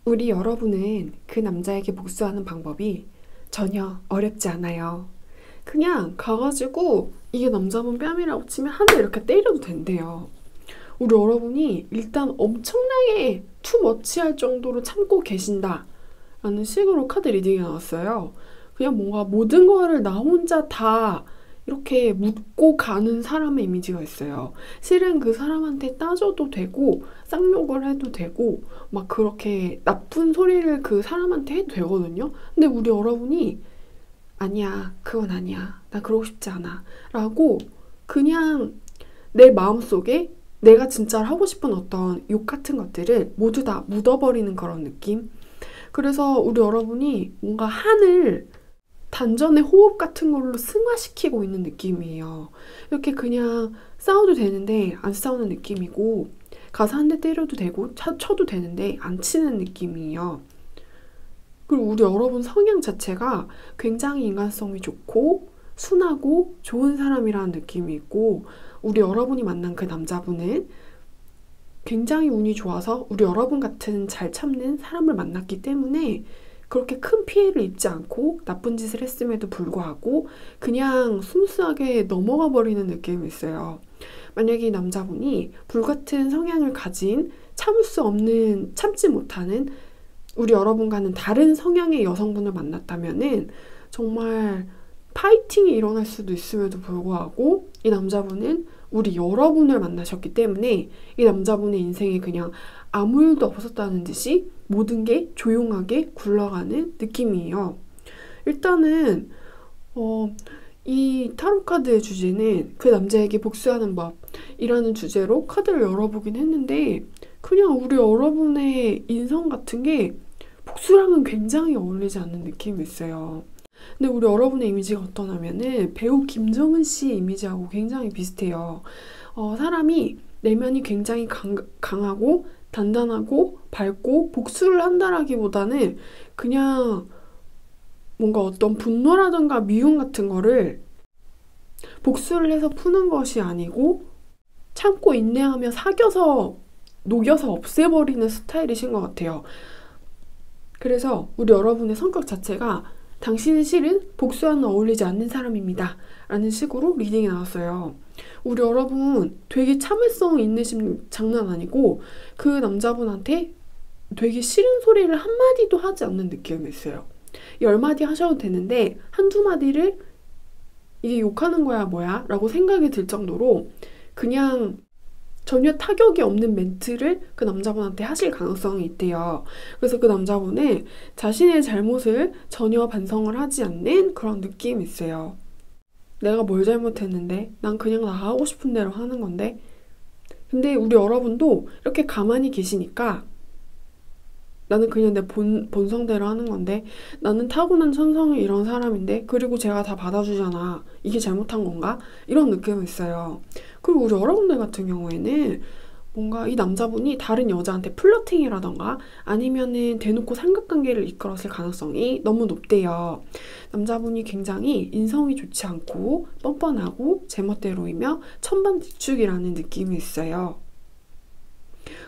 우리 여러분은 그 남자에게 복수하는 방법이 전혀 어렵지 않아요. 그냥 가가지고 이게 남자분 뺨이라고 치면 한 대 이렇게 때려도 된대요. 우리 여러분이 일단 엄청나게 투머치할 정도로 참고 계신다 라는 식으로 카드 리딩이 나왔어요. 그냥 뭔가 모든 거를 나 혼자 다 이렇게 묻고 가는 사람의 이미지가 있어요. 실은 그 사람한테 따져도 되고 쌍욕을 해도 되고 막 그렇게 나쁜 소리를 그 사람한테 해도 되거든요. 근데 우리 여러분이 아니야, 그건 아니야, 나 그러고 싶지 않아 라고 그냥 내 마음속에 내가 진짜 하고 싶은 어떤 욕 같은 것들을 모두 다 묻어버리는 그런 느낌. 그래서 우리 여러분이 뭔가 한을 단전의 호흡 같은 걸로 승화시키고 있는 느낌이에요. 이렇게 그냥 싸워도 되는데 안 싸우는 느낌이고, 가서 한 대 때려도 되고 쳐도 되는데 안 치는 느낌이에요. 그리고 우리 여러분 성향 자체가 굉장히 인간성이 좋고 순하고 좋은 사람이라는 느낌이 있고, 우리 여러분이 만난 그 남자분은 굉장히 운이 좋아서 우리 여러분 같은 잘 참는 사람을 만났기 때문에 그렇게 큰 피해를 입지 않고 나쁜 짓을 했음에도 불구하고 그냥 순수하게 넘어가 버리는 느낌이 있어요. 만약에 이 남자분이 불같은 성향을 가진 참을 수 없는, 참지 못하는 우리 여러분과는 다른 성향의 여성분을 만났다면은 정말 파이팅이 일어날 수도 있음에도 불구하고 이 남자분은 우리 여러분을 만나셨기 때문에 이 남자분의 인생에 그냥 아무 일도 없었다는 듯이 모든 게 조용하게 굴러가는 느낌이에요. 일단은 이 타로 카드의 주제는 그 남자에게 복수하는 법이라는 주제로 카드를 열어보긴 했는데 그냥 우리 여러분의 인성 같은 게 복수랑은 굉장히 어울리지 않는 느낌이 있어요. 근데 우리 여러분의 이미지가 어떠냐면은 배우 김정은 씨 이미지하고 굉장히 비슷해요. 사람이 내면이 굉장히 강하고 단단하고 밝고 복수를 한다라기보다는 그냥 뭔가 어떤 분노라든가 미움 같은 거를 복수를 해서 푸는 것이 아니고 참고 인내하며 사겨서 녹여서 없애버리는 스타일이신 것 같아요. 그래서 우리 여러분의 성격 자체가 당신은 실은 복수와는 어울리지 않는 사람입니다 라는 식으로 리딩이 나왔어요. 우리 여러분 되게 참을성 있으신 장난 아니고 그 남자분한테 되게 싫은 소리를 한마디도 하지 않는 느낌이 있어요. 10마디 하셔도 되는데 한두 마디를 이게 욕하는 거야 뭐야 라고 생각이 들 정도로 그냥 전혀 타격이 없는 멘트를 그 남자분한테 하실 가능성이 있대요. 그래서 그 남자분은 자신의 잘못을 전혀 반성을 하지 않는 그런 느낌이 있어요. 내가 뭘 잘못했는데? 난 그냥 나 하고 싶은 대로 하는 건데? 근데 우리 여러분도 이렇게 가만히 계시니까 나는 그냥 내 본성대로 하는 건데 나는 타고난 천성이 이런 사람인데 그리고 제가 다 받아주잖아. 이게 잘못한 건가? 이런 느낌이 있어요. 그리고 우리 여러분들 같은 경우에는 뭔가 이 남자분이 다른 여자한테 플러팅이라던가 아니면은 대놓고 삼각관계를 이끌었을 가능성이 너무 높대요. 남자분이 굉장히 인성이 좋지 않고 뻔뻔하고 제멋대로이며 천방지축이라는 느낌이 있어요.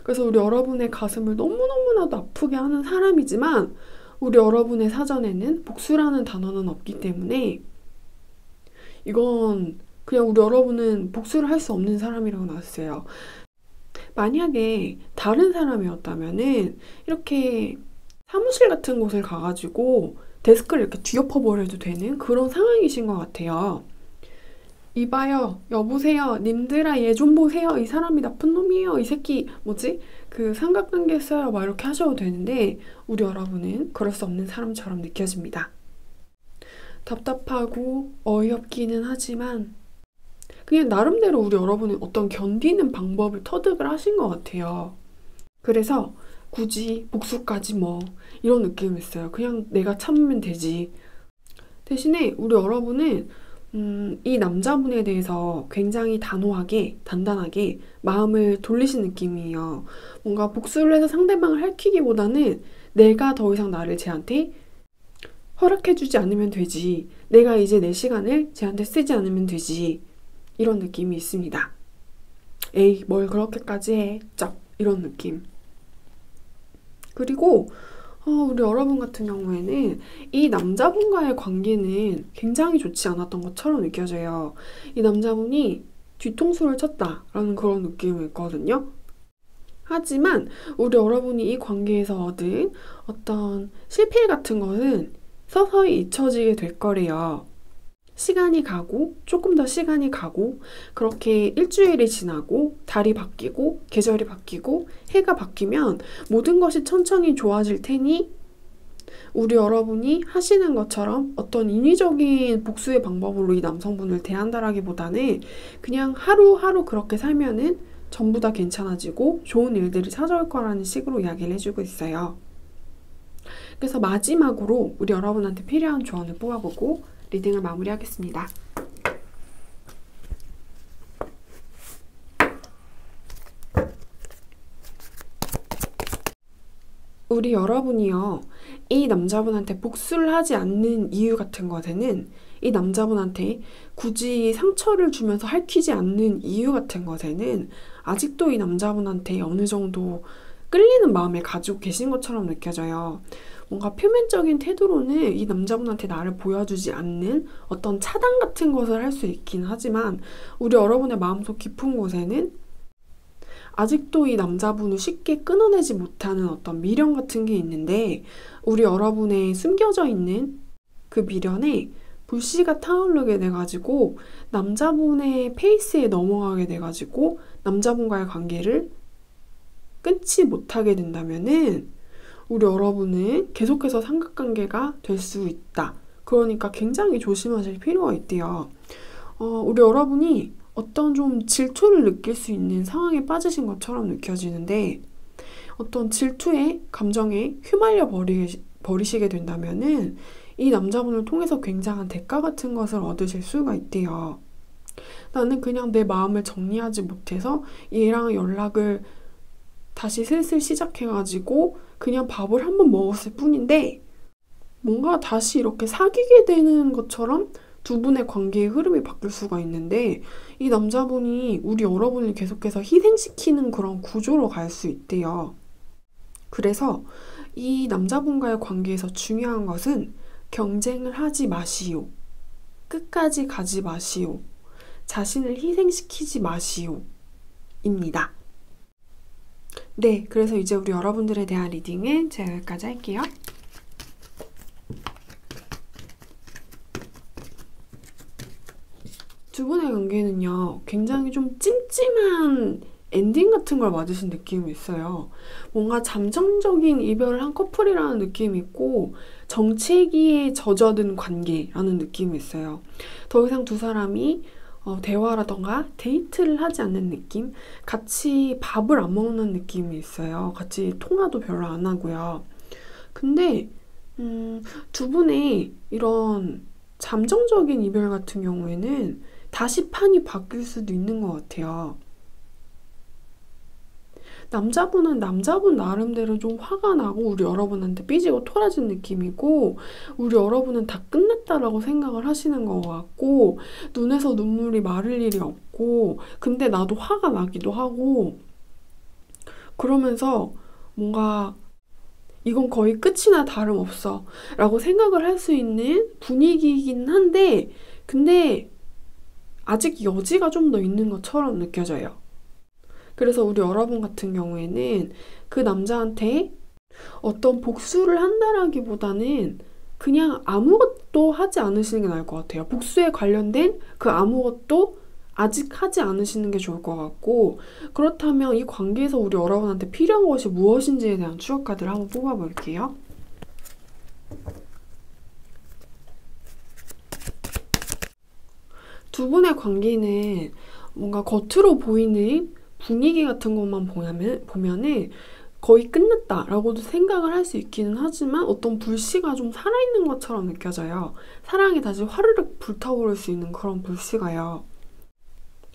그래서 우리 여러분의 가슴을 너무너무나도 아프게 하는 사람이지만 우리 여러분의 사전에는 복수라는 단어는 없기 때문에 이건 그냥 우리 여러분은 복수를 할 수 없는 사람이라고 나왔어요. 만약에 다른 사람이었다면은 이렇게 사무실 같은 곳을 가가지고 데스크를 이렇게 뒤엎어버려도 되는 그런 상황이신 것 같아요. 이봐요, 여보세요, 님들아 얘 좀 보세요. 이 사람이 나쁜 놈이에요. 이 새끼 뭐지? 그 삼각관계 써요. 막 이렇게 하셔도 되는데 우리 여러분은 그럴 수 없는 사람처럼 느껴집니다. 답답하고 어이없기는 하지만 그냥 나름대로 우리 여러분은 어떤 견디는 방법을 터득을 하신 것 같아요. 그래서 굳이 복수까지 뭐 이런 느낌이 있어요. 그냥 내가 참으면 되지. 대신에 우리 여러분은 이 남자분에 대해서 굉장히 단호하게, 단단하게 마음을 돌리신 느낌이에요. 뭔가 복수를 해서 상대방을 핥히기보다는 내가 더 이상 나를 쟤한테 허락해주지 않으면 되지. 내가 이제 내 시간을 쟤한테 쓰지 않으면 되지. 이런 느낌이 있습니다. 에이, 뭘 그렇게까지 해. 쩍. 이런 느낌. 그리고 우리 여러분 같은 경우에는 이 남자분과의 관계는 굉장히 좋지 않았던 것처럼 느껴져요. 이 남자분이 뒤통수를 쳤다라는 그런 느낌이 있거든요. 하지만 우리 여러분이 이 관계에서 얻은 어떤 실패 같은 것은 서서히 잊혀지게 될 거래요. 시간이 가고 조금 더 시간이 가고 그렇게 일주일이 지나고 달이 바뀌고 계절이 바뀌고 해가 바뀌면 모든 것이 천천히 좋아질 테니 우리 여러분이 하시는 것처럼 어떤 인위적인 복수의 방법으로 이 남성분을 대한다라기보다는 그냥 하루하루 그렇게 살면은 전부 다 괜찮아지고 좋은 일들이 찾아올 거라는 식으로 이야기를 해주고 있어요. 그래서 마지막으로 우리 여러분한테 필요한 조언을 뽑아보고 리딩을 마무리하겠습니다. 우리 여러분이요, 이 남자분한테 복수를 하지 않는 이유 같은 것에는 이 남자분한테 굳이 상처를 주면서 핥히지 않는 이유 같은 것에는 아직도 이 남자분한테 어느 정도 끌리는 마음을 가지고 계신 것처럼 느껴져요. 뭔가 표면적인 태도로는 이 남자분한테 나를 보여주지 않는 어떤 차단 같은 것을 할 수 있긴 하지만 우리 여러분의 마음속 깊은 곳에는 아직도 이 남자분을 쉽게 끊어내지 못하는 어떤 미련 같은 게 있는데 우리 여러분의 숨겨져 있는 그 미련에 불씨가 타오르게 돼가지고 남자분의 페이스에 넘어가게 돼가지고 남자분과의 관계를 끊지 못하게 된다면은 우리 여러분은 계속해서 삼각관계가 될 수 있다. 그러니까 굉장히 조심하실 필요가 있대요. 우리 여러분이 어떤 좀 질투를 느낄 수 있는 상황에 빠지신 것처럼 느껴지는데 어떤 질투의 감정에 휘말려 버리시게 된다면은 이 남자분을 통해서 굉장한 대가 같은 것을 얻으실 수가 있대요. 나는 그냥 내 마음을 정리하지 못해서 얘랑 연락을 다시 슬슬 시작해가지고 그냥 밥을 한번 먹었을 뿐인데 뭔가 다시 이렇게 사귀게 되는 것처럼 두 분의 관계의 흐름이 바뀔 수가 있는데 이 남자분이 우리 여러분을 계속해서 희생시키는 그런 구조로 갈 수 있대요. 그래서 이 남자분과의 관계에서 중요한 것은 경쟁을 하지 마시오. 끝까지 가지 마시오. 자신을 희생시키지 마시오. 입니다. 네, 그래서 이제 우리 여러분들에 대한 리딩은 제가 여기까지 할게요. 두 분의 관계는요, 굉장히 좀 찜찜한 엔딩 같은 걸 맞으신 느낌이 있어요. 뭔가 잠정적인 이별을 한 커플이라는 느낌이 있고 정체기에 젖어든 관계라는 느낌이 있어요. 더 이상 두 사람이 대화라던가 데이트를 하지 않는 느낌? 같이 밥을 안 먹는 느낌이 있어요. 같이 통화도 별로 안 하고요. 근데 두 분의 이런 잠정적인 이별 같은 경우에는 다시 판이 바뀔 수도 있는 것 같아요. 남자분은 남자분 나름대로 좀 화가 나고 우리 여러분한테 삐지고 토라진 느낌이고 우리 여러분은 다 끝났다라고 생각을 하시는 것 같고 눈에서 눈물이 마를 일이 없고 근데 나도 화가 나기도 하고 그러면서 뭔가 이건 거의 끝이나 다름없어 라고 생각을 할 수 있는 분위기이긴 한데 근데 아직 여지가 좀 더 있는 것처럼 느껴져요. 그래서 우리 여러분 같은 경우에는 그 남자한테 어떤 복수를 한다라기보다는 그냥 아무것도 하지 않으시는 게 나을 것 같아요. 복수에 관련된 그 아무것도 아직 하지 않으시는 게 좋을 것 같고 그렇다면 이 관계에서 우리 여러분한테 필요한 것이 무엇인지에 대한 추억 카드를 한번 뽑아볼게요. 두 분의 관계는 뭔가 겉으로 보이는 분위기 같은 것만 보면은 거의 끝났다라고도 생각을 할 수 있기는 하지만 어떤 불씨가 좀 살아있는 것처럼 느껴져요. 사랑이 다시 화르륵 불타오를 수 있는 그런 불씨가요.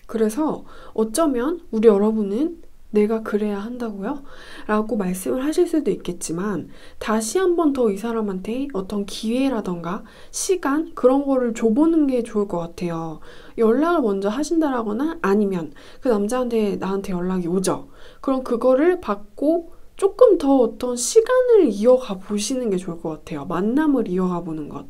그래서 어쩌면 우리 여러분은 내가 그래야 한다고요? 라고 말씀을 하실 수도 있겠지만 다시 한 번 더 이 사람한테 어떤 기회라던가 시간 그런 거를 줘보는 게 좋을 것 같아요. 연락을 먼저 하신다라거나 아니면 그 남자한테 나한테 연락이 오죠. 그럼 그거를 받고 조금 더 어떤 시간을 이어가 보시는 게 좋을 것 같아요. 만남을 이어가 보는 것.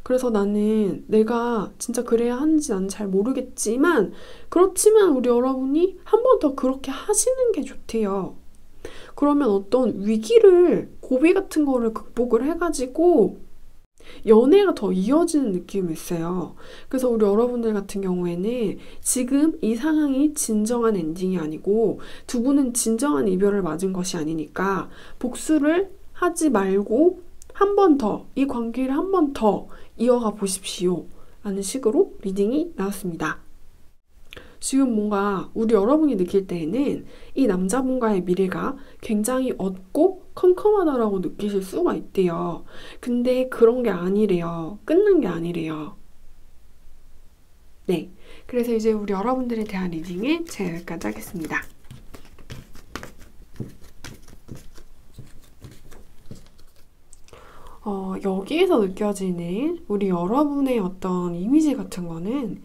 그래서 나는 내가 진짜 그래야 하는지 나는 잘 모르겠지만, 그렇지만 우리 여러분이 한 번 더 그렇게 하시는 게 좋대요. 그러면 어떤 위기를, 고비 같은 거를 극복을 해가지고 연애가 더 이어지는 느낌이 있어요. 그래서 우리 여러분들 같은 경우에는 지금 이 상황이 진정한 엔딩이 아니고 두 분은 진정한 이별을 맞은 것이 아니니까 복수를 하지 말고 한 번 더, 이 관계를 한 번 더 이어가 보십시오. 라는 식으로 리딩이 나왔습니다. 지금 뭔가 우리 여러분이 느낄 때에는 이 남자분과의 미래가 굉장히 얻고 컴컴하다라고 느끼실 수가 있대요. 근데 그런 게 아니래요. 끝난 게 아니래요. 네. 그래서 이제 우리 여러분들에 대한 리딩을 제가 여기까지 하겠습니다. 여기에서 느껴지는 우리 여러분의 어떤 이미지 같은 거는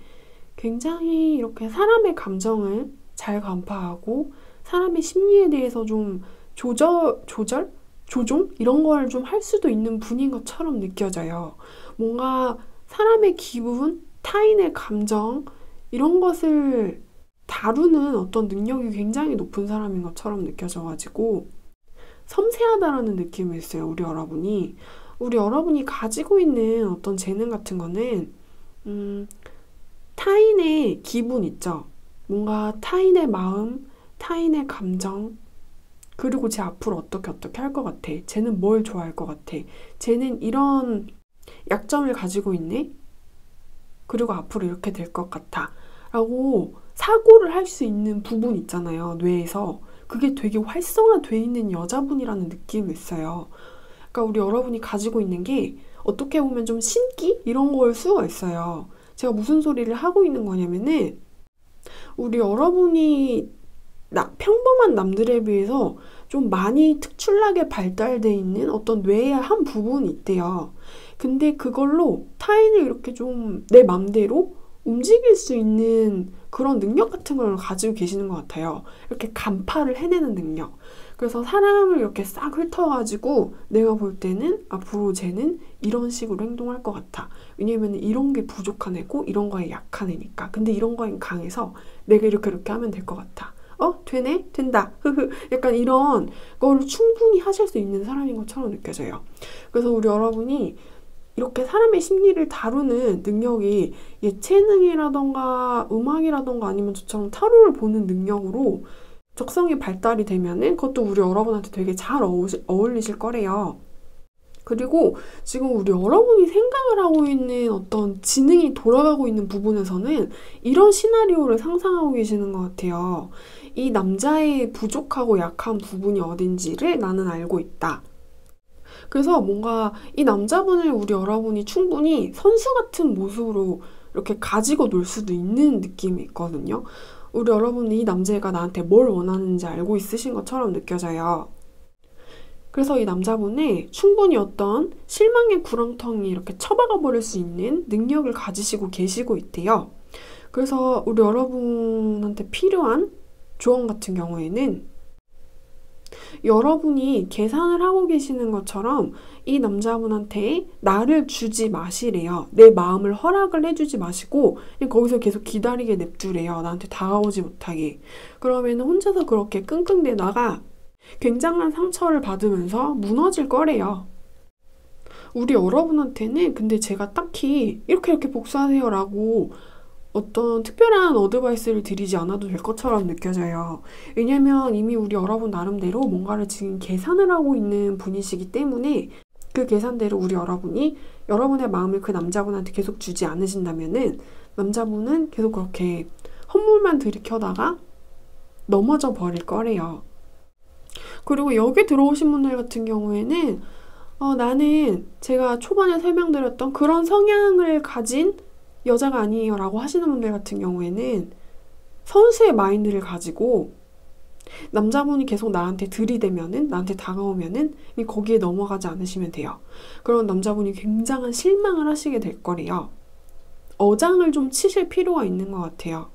굉장히 이렇게 사람의 감정을 잘 간파하고 사람의 심리에 대해서 좀 조종? 이런 걸 좀 할 수도 있는 분인 것처럼 느껴져요. 뭔가 사람의 기분, 타인의 감정, 이런 것을 다루는 어떤 능력이 굉장히 높은 사람인 것처럼 느껴져가지고 섬세하다라는 느낌이 있어요, 우리 여러분이. 우리 여러분이 가지고 있는 어떤 재능 같은 거는 타인의 기분 있죠. 뭔가 타인의 마음, 타인의 감정, 그리고 쟤 앞으로 어떻게 할 것 같아. 쟤는 뭘 좋아할 것 같아. 쟤는 이런 약점을 가지고 있네. 그리고 앞으로 이렇게 될 것 같아. 라고 사고를 할 수 있는 부분 있잖아요, 뇌에서. 그게 되게 활성화되어 있는 여자분이라는 느낌이 있어요. 그러니까 우리 여러분이 가지고 있는 게 어떻게 보면 좀 신기? 이런 거일 수가 있어요. 제가 무슨 소리를 하고 있는 거냐면은 우리 여러분이 평범한 남들에 비해서 좀 많이 특출나게 발달돼 있는 어떤 뇌의 한 부분이 있대요. 근데 그걸로 타인을 이렇게 좀 내 맘대로 움직일 수 있는 그런 능력 같은 걸 가지고 계시는 것 같아요. 이렇게 간파를 해내는 능력. 그래서 사람을 이렇게 싹 훑어가지고 내가 볼 때는 앞으로 쟤는 이런 식으로 행동할 것 같아. 왜냐면 이런 게 부족한 애고 이런 거에 약한 애니까. 근데 이런 거엔 강해서 내가 이렇게 하면 될 것 같아. 되네? 된다. 약간 이런 걸 충분히 하실 수 있는 사람인 것처럼 느껴져요. 그래서 우리 여러분이 이렇게 사람의 심리를 다루는 능력이 예체능이라던가 음악이라던가 아니면 저처럼 타로를 보는 능력으로 적성이 발달이 되면은 그것도 우리 여러분한테 되게 잘 어울리실 거래요. 그리고 지금 우리 여러분이 생각을 하고 있는 어떤 지능이 돌아가고 있는 부분에서는 이런 시나리오를 상상하고 계시는 것 같아요. 이 남자의 부족하고 약한 부분이 어딘지를 나는 알고 있다. 그래서 뭔가 이 남자분을 우리 여러분이 충분히 선수 같은 모습으로 이렇게 가지고 놀 수도 있는 느낌이 있거든요. 우리 여러분이 이 남자애가 나한테 뭘 원하는지 알고 있으신 것처럼 느껴져요. 그래서 이 남자분이 충분히 어떤 실망의 구렁텅이 이렇게 처박아 버릴 수 있는 능력을 가지시고 계시고 있대요. 그래서 우리 여러분한테 필요한 조언 같은 경우에는 여러분이 계산을 하고 계시는 것처럼 이 남자분한테 나를 주지 마시래요. 내 마음을 허락을 해주지 마시고 그냥 거기서 계속 기다리게 냅두래요. 나한테 다가오지 못하게. 그러면 혼자서 그렇게 끙끙대다가 굉장한 상처를 받으면서 무너질 거래요. 우리 여러분한테는 근데 제가 딱히 이렇게 복수하세요 라고 어떤 특별한 어드바이스를 드리지 않아도 될 것처럼 느껴져요. 왜냐면 이미 우리 여러분 나름대로 뭔가를 지금 계산을 하고 있는 분이시기 때문에 그 계산대로 우리 여러분이 여러분의 마음을 그 남자분한테 계속 주지 않으신다면은 남자분은 계속 그렇게 헛물만 들이켜다가 넘어져 버릴 거래요. 그리고 여기 들어오신 분들 같은 경우에는 나는 제가 초반에 설명드렸던 그런 성향을 가진 여자가 아니에요 라고 하시는 분들 같은 경우에는 선수의 마인드를 가지고 남자분이 계속 나한테 들이대면은 나한테 다가오면은 거기에 넘어가지 않으시면 돼요. 그럼 남자분이 굉장한 실망을 하시게 될 거래요. 어장을 좀 치실 필요가 있는 것 같아요.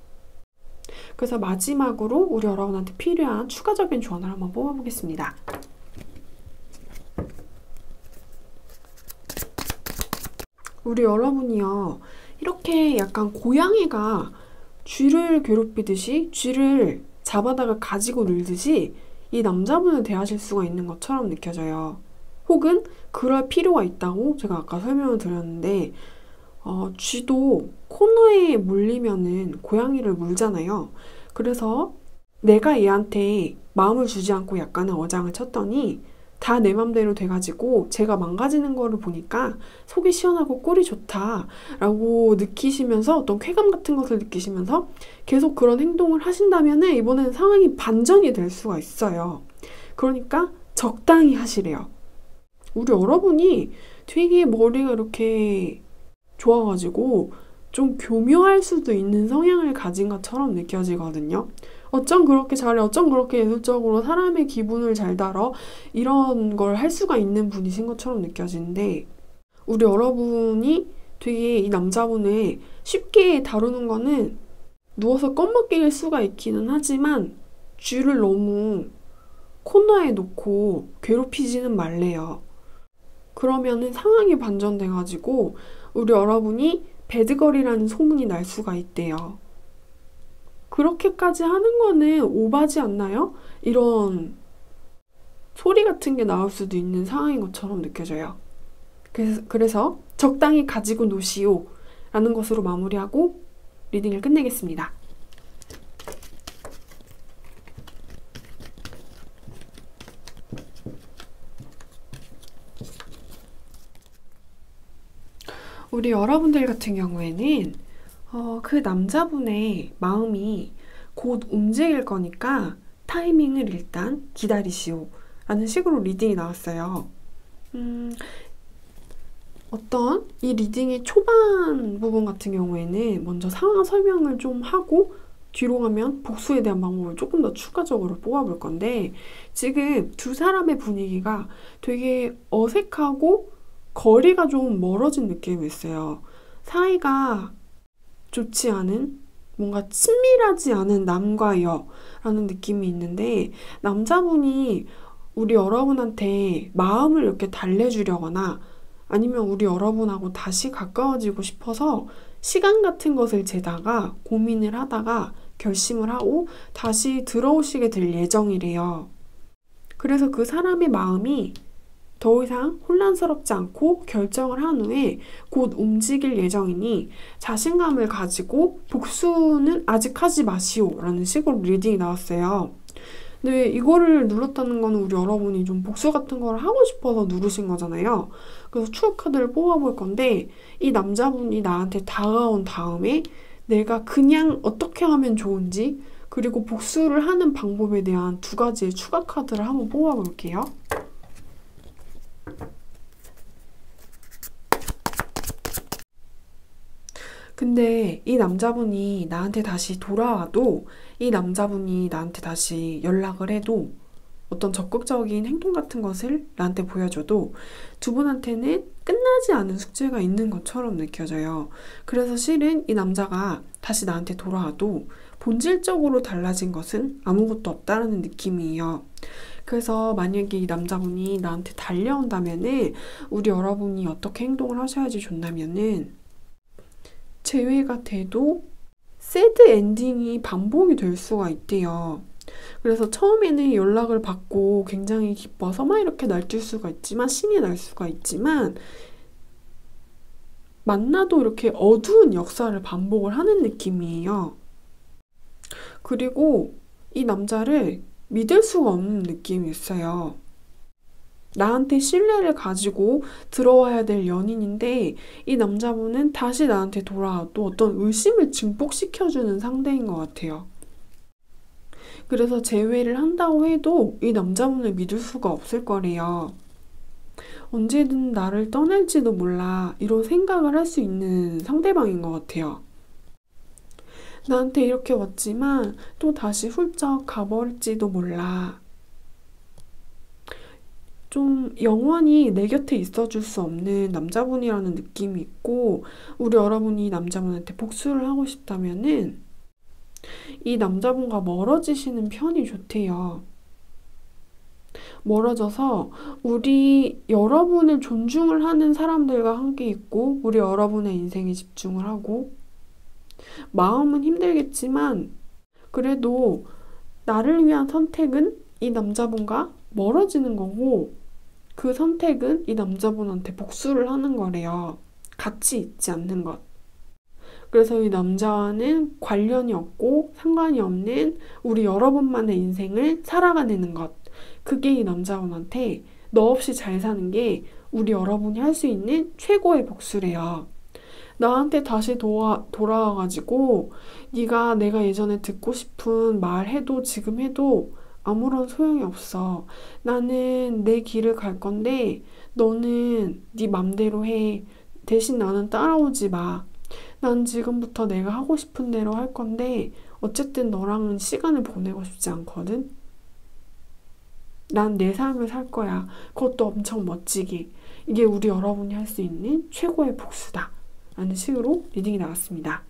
그래서 마지막으로 우리 여러분한테 필요한 추가적인 조언을 한번 뽑아보겠습니다. 우리 여러분이요, 이렇게 약간 고양이가 쥐를 괴롭히듯이 쥐를 잡아다가 가지고 놀듯이 이 남자분을 대하실 수가 있는 것처럼 느껴져요. 혹은 그럴 필요가 있다고 제가 아까 설명을 드렸는데, 쥐도 코너에 물리면은 고양이를 물잖아요. 그래서 내가 얘한테 마음을 주지 않고 약간의 어장을 쳤더니 다 내 맘대로 돼가지고 제가 망가지는 거를 보니까 속이 시원하고 꼴이 좋다라고 느끼시면서 어떤 쾌감 같은 것을 느끼시면서 계속 그런 행동을 하신다면은 이번에는 상황이 반전이 될 수가 있어요. 그러니까 적당히 하시래요. 우리 여러분이 되게 머리가 이렇게 좋아가지고 좀 교묘할 수도 있는 성향을 가진 것처럼 느껴지거든요. 어쩜 그렇게 잘해, 어쩜 그렇게 예술적으로 사람의 기분을 잘 다뤄, 이런 걸 할 수가 있는 분이신 것처럼 느껴지는데, 우리 여러분이 되게 이 남자분을 쉽게 다루는 거는 누워서 껌먹기일 수가 있기는 하지만 쥐를 너무 코너에 놓고 괴롭히지는 말래요. 그러면은 상황이 반전돼가지고 우리 여러분이 배드걸이라는 소문이 날 수가 있대요. 그렇게까지 하는 거는 오바지 않나요? 이런 소리 같은 게 나올 수도 있는 상황인 것처럼 느껴져요. 그래서 적당히 가지고 노시오 라는 것으로 마무리하고 리딩을 끝내겠습니다. 우리 여러분들 같은 경우에는 그 남자분의 마음이 곧 움직일 거니까 타이밍을 일단 기다리시오 라는 식으로 리딩이 나왔어요. 어떤 이 리딩의 초반 부분 같은 경우에는 먼저 상황 설명을 좀 하고 뒤로 가면 복수에 대한 방법을 조금 더 추가적으로 뽑아볼 건데, 지금 두 사람의 분위기가 되게 어색하고 거리가 좀 멀어진 느낌이 있어요. 사이가 좋지 않은, 뭔가 친밀하지 않은 남과 여라는 느낌이 있는데, 남자분이 우리 여러분한테 마음을 이렇게 달래주려거나 아니면 우리 여러분하고 다시 가까워지고 싶어서 시간 같은 것을 재다가 고민을 하다가 결심을 하고 다시 들어오시게 될 예정이래요. 그래서 그 사람의 마음이 더 이상 혼란스럽지 않고 결정을 한 후에 곧 움직일 예정이니 자신감을 가지고 복수는 아직 하지 마시오 라는 식으로 리딩이 나왔어요. 근데 이거를 눌렀다는 거는 우리 여러분이 좀 복수 같은 걸 하고 싶어서 누르신 거잖아요. 그래서 추억 카드를 뽑아볼 건데, 이 남자분이 나한테 다가온 다음에 내가 그냥 어떻게 하면 좋은지, 그리고 복수를 하는 방법에 대한 두 가지의 추가 카드를 한번 뽑아볼게요. 근데 이 남자분이 나한테 다시 돌아와도, 이 남자분이 나한테 다시 연락을 해도, 어떤 적극적인 행동 같은 것을 나한테 보여줘도 두 분한테는 끝나지 않은 숙제가 있는 것처럼 느껴져요. 그래서 실은 이 남자가 다시 나한테 돌아와도 본질적으로 달라진 것은 아무것도 없다라는 느낌이에요. 그래서 만약에 이 남자분이 나한테 달려온다면은 우리 여러분이 어떻게 행동을 하셔야지 좋냐면은, 재회가 돼도 새드 엔딩이 반복이 될 수가 있대요. 그래서 처음에는 연락을 받고 굉장히 기뻐서 막 이렇게 날뛸 수가 있지만, 신이 날 수가 있지만, 만나도 이렇게 어두운 역사를 반복을 하는 느낌이에요. 그리고 이 남자를 믿을 수가 없는 느낌이 있어요. 나한테 신뢰를 가지고 들어와야 될 연인인데 이 남자분은 다시 나한테 돌아와도 어떤 의심을 증폭시켜주는 상대인 것 같아요. 그래서 재회를 한다고 해도 이 남자분을 믿을 수가 없을 거래요. 언제든 나를 떠날지도 몰라, 이런 생각을 할 수 있는 상대방인 것 같아요. 나한테 이렇게 왔지만 또 다시 훌쩍 가버릴지도 몰라. 좀 영원히 내 곁에 있어줄 수 없는 남자분이라는 느낌이 있고, 우리 여러분이 남자분한테 복수를 하고 싶다면은 이 남자분과 멀어지시는 편이 좋대요. 멀어져서 우리 여러분을 존중을 하는 사람들과 함께 있고 우리 여러분의 인생에 집중을 하고 마음은 힘들겠지만 그래도 나를 위한 선택은 이 남자분과 멀어지는 거고 그 선택은 이 남자분한테 복수를 하는 거래요. 같이 있지 않는 것. 그래서 이 남자와는 관련이 없고 상관이 없는 우리 여러분만의 인생을 살아가는 것. 그게 이 남자분한테 너 없이 잘 사는 게 우리 여러분이 할 수 있는 최고의 복수래요. 나한테 다시 돌아와가지고 네가 내가 예전에 듣고 싶은 말 해도 지금 해도 아무런 소용이 없어. 나는 내 길을 갈 건데 너는 네 맘대로 해. 대신 나는 따라오지 마. 난 지금부터 내가 하고 싶은 대로 할 건데 어쨌든 너랑은 시간을 보내고 싶지 않거든. 난 내 삶을 살 거야. 그것도 엄청 멋지게. 이게 우리 여러분이 할 수 있는 최고의 복수다. 라는 식으로 리딩이 나왔습니다.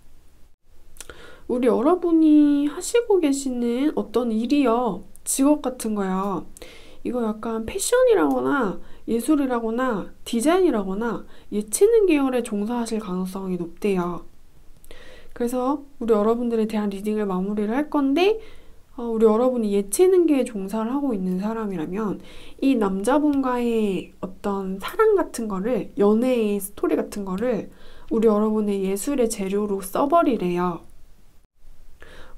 우리 여러분이 하시고 계시는 어떤 일이요. 직업 같은 거요. 이거 약간 패션이라거나 예술이라거나 디자인이라거나 예체능 계열에 종사하실 가능성이 높대요. 그래서 우리 여러분들에 대한 리딩을 마무리를 할 건데 우리 여러분이 예체능계에 종사를 하고 있는 사람이라면 이 남자분과의 어떤 사랑 같은 거를 연애의 스토리 같은 거를 우리 여러분의 예술의 재료로 써버리래요.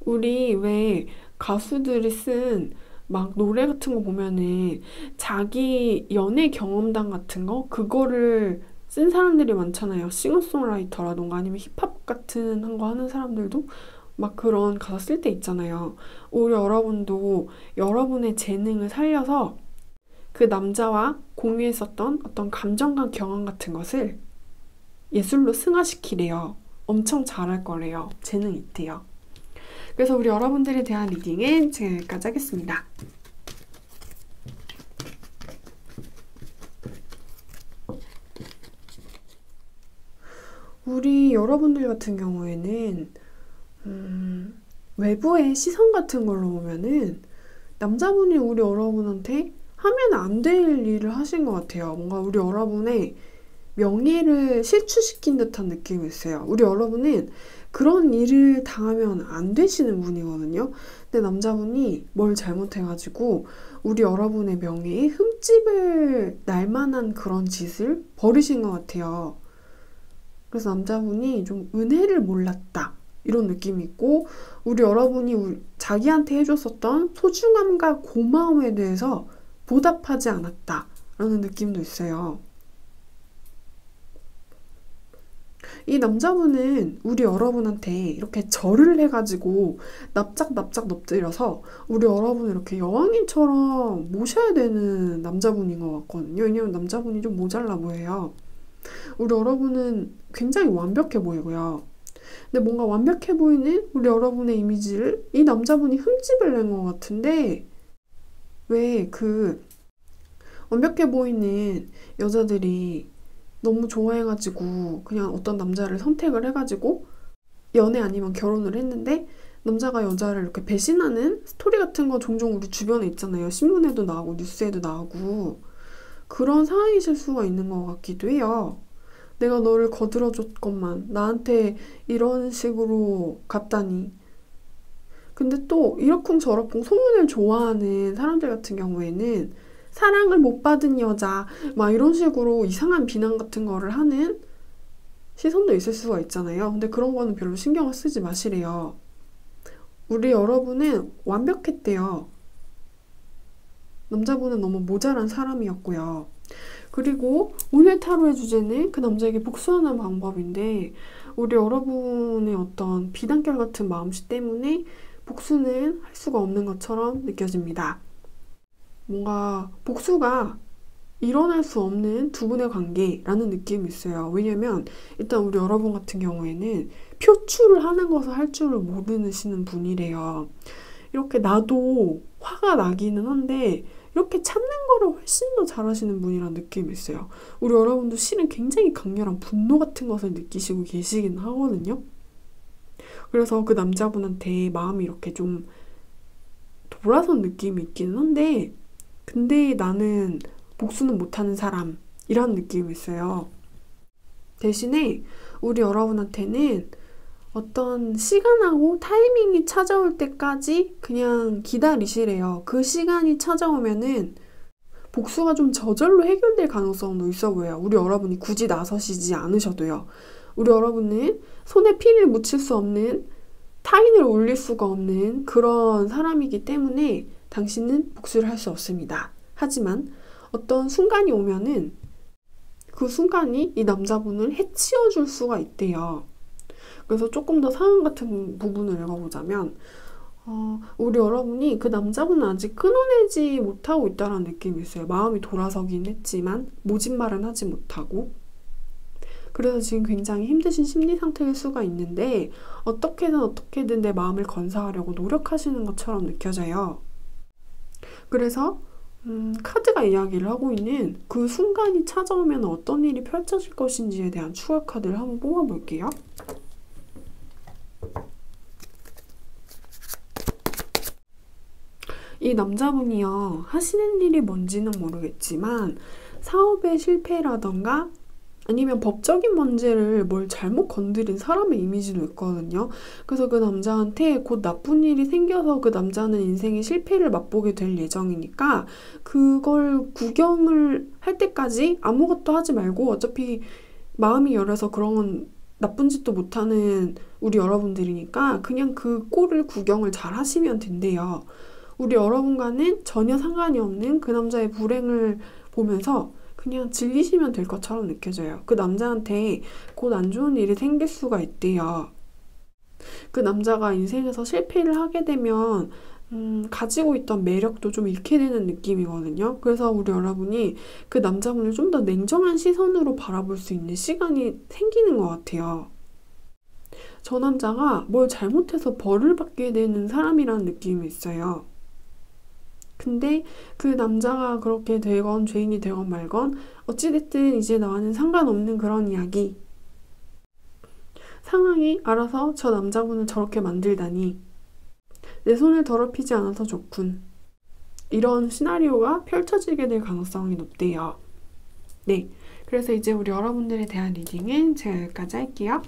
우리 왜 가수들이 쓴 막 노래 같은 거 보면은 자기 연애 경험담 같은 거 그거를 쓴 사람들이 많잖아요. 싱어송라이터라던가 아니면 힙합 같은 한 거 하는 사람들도 막 그런 가사 쓸 때 있잖아요. 우리 여러분도 여러분의 재능을 살려서 그 남자와 공유했었던 어떤 감정과 경험 같은 것을 예술로 승화시키래요. 엄청 잘할 거래요. 재능이 있대요. 그래서 우리 여러분들에 대한 리딩은 제가 여기까지 하겠습니다. 우리 여러분들 같은 경우에는 외부의 시선 같은 걸로 보면은 남자분이 우리 여러분한테 하면 안 될 일을 하신 것 같아요. 뭔가 우리 여러분의 명예를 실추시킨 듯한 느낌이 있어요. 우리 여러분은 그런 일을 당하면 안 되시는 분이거든요. 근데 남자분이 뭘 잘못해가지고 우리 여러분의 명예에 흠집을 날 만한 그런 짓을 벌이신 것 같아요. 그래서 남자분이 좀 은혜를 몰랐다. 이런 느낌이 있고 우리 여러분이 자기한테 해줬었던 소중함과 고마움에 대해서 보답하지 않았다. 라는 느낌도 있어요. 이 남자분은 우리 여러분한테 이렇게 절을 해가지고 납작납작 엎드려서 우리 여러분을 이렇게 여왕님처럼 모셔야 되는 남자분인 것 같거든요. 왜냐면 남자분이 좀 모자라 보여요. 우리 여러분은 굉장히 완벽해 보이고요. 근데 뭔가 완벽해 보이는 우리 여러분의 이미지를 이 남자분이 흠집을 낸 것 같은데 왜 그 완벽해 보이는 여자들이 너무 좋아해가지고 그냥 어떤 남자를 선택을 해가지고 연애 아니면 결혼을 했는데 남자가 여자를 이렇게 배신하는 스토리 같은 거 종종 우리 주변에 있잖아요. 신문에도 나오고 뉴스에도 나오고 그런 상황이실 수가 있는 것 같기도 해요. 내가 너를 거들어줬건만 나한테 이런 식으로 갔다니. 근데 또 이러쿵저러쿵 소문을 좋아하는 사람들 같은 경우에는 사랑을 못 받은 여자 막 이런 식으로 이상한 비난 같은 거를 하는 시선도 있을 수가 있잖아요. 근데 그런 거는 별로 신경을 쓰지 마시래요. 우리 여러분은 완벽했대요. 남자분은 너무 모자란 사람이었고요. 그리고 오늘 타로의 주제는 그 남자에게 복수하는 방법인데 우리 여러분의 어떤 비단결 같은 마음씨 때문에 복수는 할 수가 없는 것처럼 느껴집니다. 뭔가 복수가 일어날 수 없는 두 분의 관계라는 느낌이 있어요. 왜냐면 일단 우리 여러분 같은 경우에는 표출을 하는 것을 할 줄을 모르시는 분이래요. 이렇게 나도 화가 나기는 한데 이렇게 참는 거를 훨씬 더 잘하시는 분이라는 느낌이 있어요. 우리 여러분도 실은 굉장히 강렬한 분노 같은 것을 느끼시고 계시긴 하거든요. 그래서 그 남자분한테 마음이 이렇게 좀 돌아선 느낌이 있기는 한데, 근데 나는 복수는 못하는 사람, 이런 느낌이 있어요. 대신에 우리 여러분한테는 어떤 시간하고 타이밍이 찾아올 때까지 그냥 기다리시래요. 그 시간이 찾아오면은 복수가 좀 저절로 해결될 가능성도 있어 보여요. 우리 여러분이 굳이 나서시지 않으셔도요. 우리 여러분은 손에 피를 묻힐 수 없는, 타인을 올릴 수가 없는 그런 사람이기 때문에 당신은 복수를 할 수 없습니다. 하지만 어떤 순간이 오면은 그 순간이 이 남자분을 해치워 줄 수가 있대요. 그래서 조금 더 상황 같은 부분을 읽어보자면, 우리 여러분이 그 남자분은 아직 끊어내지 못하고 있다는 느낌이 있어요. 마음이 돌아서긴 했지만 모진말은 하지 못하고. 그래서 지금 굉장히 힘드신 심리 상태일 수가 있는데, 어떻게든 내 마음을 건사하려고 노력하시는 것처럼 느껴져요. 그래서 카드가 이야기를 하고 있는 그 순간이 찾아오면 어떤 일이 펼쳐질 것인지에 대한 추월 카드를 한번 뽑아볼게요. 이 남자분이요, 하시는 일이 뭔지는 모르겠지만 사업의 실패라던가 아니면 법적인 문제를 뭘 잘못 건드린 사람의 이미지도 있거든요. 그래서 그 남자한테 곧 나쁜 일이 생겨서 그 남자는 인생의 실패를 맛보게 될 예정이니까 그걸 구경을 할 때까지 아무것도 하지 말고, 어차피 마음이 열려서 그런 나쁜 짓도 못하는 우리 여러분들이니까 그냥 그 꼴을 구경을 잘 하시면 된대요. 우리 여러분과는 전혀 상관이 없는 그 남자의 불행을 보면서 그냥 즐기시면 될 것처럼 느껴져요. 그 남자한테 곧 안 좋은 일이 생길 수가 있대요. 그 남자가 인생에서 실패를 하게 되면 가지고 있던 매력도 좀 잃게 되는 느낌이거든요. 그래서 우리 여러분이 그 남자분을 좀 더 냉정한 시선으로 바라볼 수 있는 시간이 생기는 것 같아요. 저 남자가 뭘 잘못해서 벌을 받게 되는 사람이라는 느낌이 있어요. 근데 그 남자가 그렇게 되건 죄인이 되건 말건 어찌됐든 이제 나와는 상관없는 그런 이야기. 상황이 알아서 저 남자분을 저렇게 만들다니 내 손을 더럽히지 않아서 좋군. 이런 시나리오가 펼쳐지게 될 가능성이 높대요. 네, 그래서 이제 우리 여러분들에 대한 리딩은 제가 여기까지 할게요.